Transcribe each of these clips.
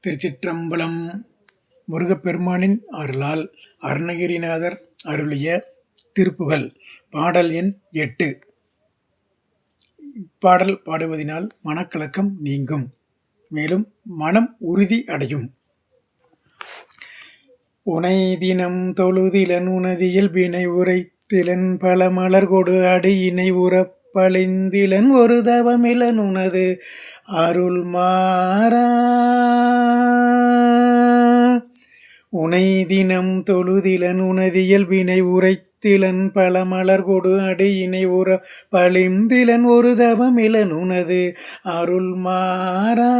திருச்சிற்றம்பலம். முருகப்பெருமானின் அருளால் அருணகிரிநாதர் அருளிய திருப்புகழ். பாடல் எண் 8. இப்பாடல் பாடுவதினால் மனக்கலக்கம் நீங்கும், மேலும் மனம் உறுதி அடையும். உனை தினம் தொழுதிலன் உனது இயல்பினை உரைத்திலன் பல மலர்கொடு அடியினை உறப்பழிந்திலன் ஒரு தவமிலன் உனது அருள் மாறா. உனை தினம் தொழுதிலன் உனது இயல்பினை உரைத்திலன் பல மலர்கொடு அடியினை உறப்பழிந்திலன் ஒரு தவமிலன் உனது அருள் மாறா.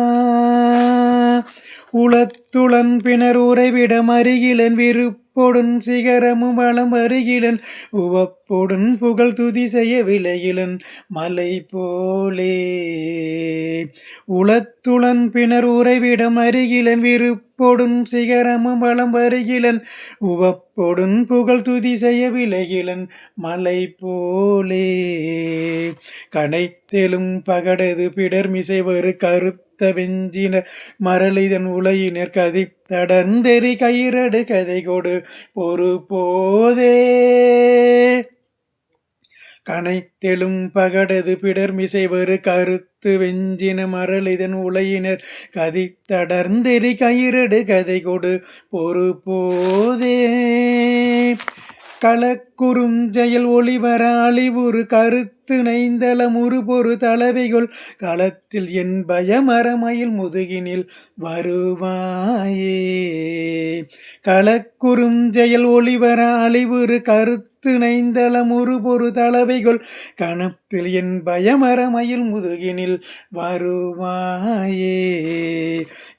உளத்துளன் பிணர் உறைவிடம் அருகிலன் விருப்பொடுன் சிகரமும் வளம் வருகிலன் உவப்பொடுன் புகழ் துதி செய்ய விளையிலன் மலை போலே. உளத்துளன் பிணர் உறைவிடம் அருகிலன் விருப்பொடுன் சிகரமும் வளம் வருகிலன் உவப்பொடுன் புகழ் துதி செய்ய விளையிலன் மலை போலே. கனைத்தெழும் பகடது பிடர்மிசை வரு கருத்த வெஞ்சினர் மரளிதன் உலையினர் கதை தடர்ந்தெறி கயிரடு கதை கொடு பொறு போதே. கனைத்தெழும் பகடது பிடர்மிசை வரு கருத்து வெஞ்சின மரளிதன் உலையினர் கதை தடர்ந்தெறி கயிரடு கதை கொடு பொறு போதே. களக்குறும் ஜெயல் ஒளிவர அழிவுறு கருத்து நைந்தள முறுபொரு தலைவைகள் களத்தில் என் பயமரமயில் முதுகினில் வருவாயே. களக்குறும் ஜெயல் ஒளிவர அழிவுறு கருத்து நைந்தள முறுபொரு தலைவைகள் கணத்தில் என் பயமரமயில் முதுகினில் வருவாயே.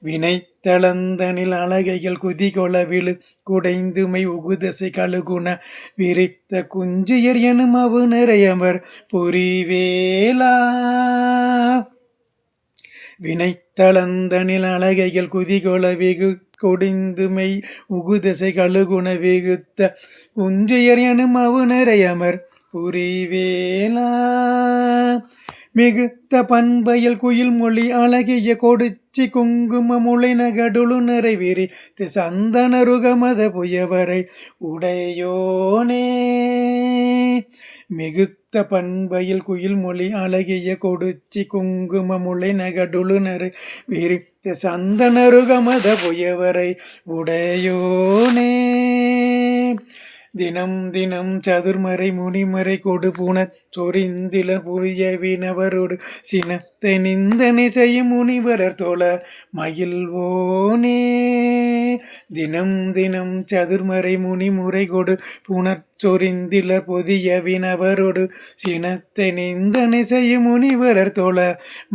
வினை தளந்தனில் அழகைகள் குதிகொள விழு குடைந்துமை உகுதசை கழுகுண விரித்த குஞ்சியர் எனும் அவு நிறையவர் புரிவேலா. வினை தளந்தனில் அழகைகள் குதிகொள வெகு கொடிந்துமை உகுதசை கழுகுண விகுத்த குஞ்சியர் எனும் அவு நிறையவர் புரிவேலா. மிகுத்த பண்பயல் குயில் மொழி அழகிய கொடுச்சி குங்கும முளை நகடுழு நிறைவிரி சந்தனருகமத புயவரை உடையோனே. மிகுத்த பண்பயில் குயில் மொழி அழகிய கொடுச்சி குங்கும முளை நகடுழு நிறைவிரி சந்தனருகமத புயவரை உடையோனே. தினம் தினம் சதுர்மறை முனிமறை கொடு புன சொரிந்தில புரிய வினவரோடு சினத்தை நிந்தனை செய்யும் முனிவரர் தோழ மகிழ்வோனே. தினம் தினம் சதுர்மறை முனிமுறை கொடு புனர் சொரிந்தில புதிய வினவரோடு சினத்தை நிந்தனை செய்யும் முனிவரர் தோழ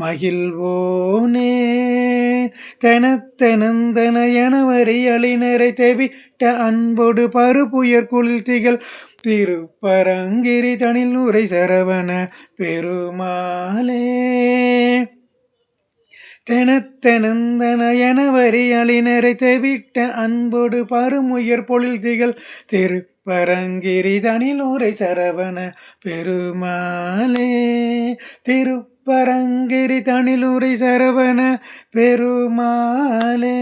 மகிழ்வோனே. தனத்தனந்தன எனவரி அழினரை தெவிட்ட அன்போடு பருப்புயர் குளிர் திகழ் திருப்பரங்கிரி தனில் உரை சரவண பெருமாளே. தெனத்தெனந்தன எனவரி அழினரை தெவிட்ட அன்போடு பருமுயர் பொழில் திகழ் திருப்பரங்கிரி தனில் உரை சரவண பெருமாளே. திருப்பரங்கிரி தனில் உரை சரவண பெருமாளே.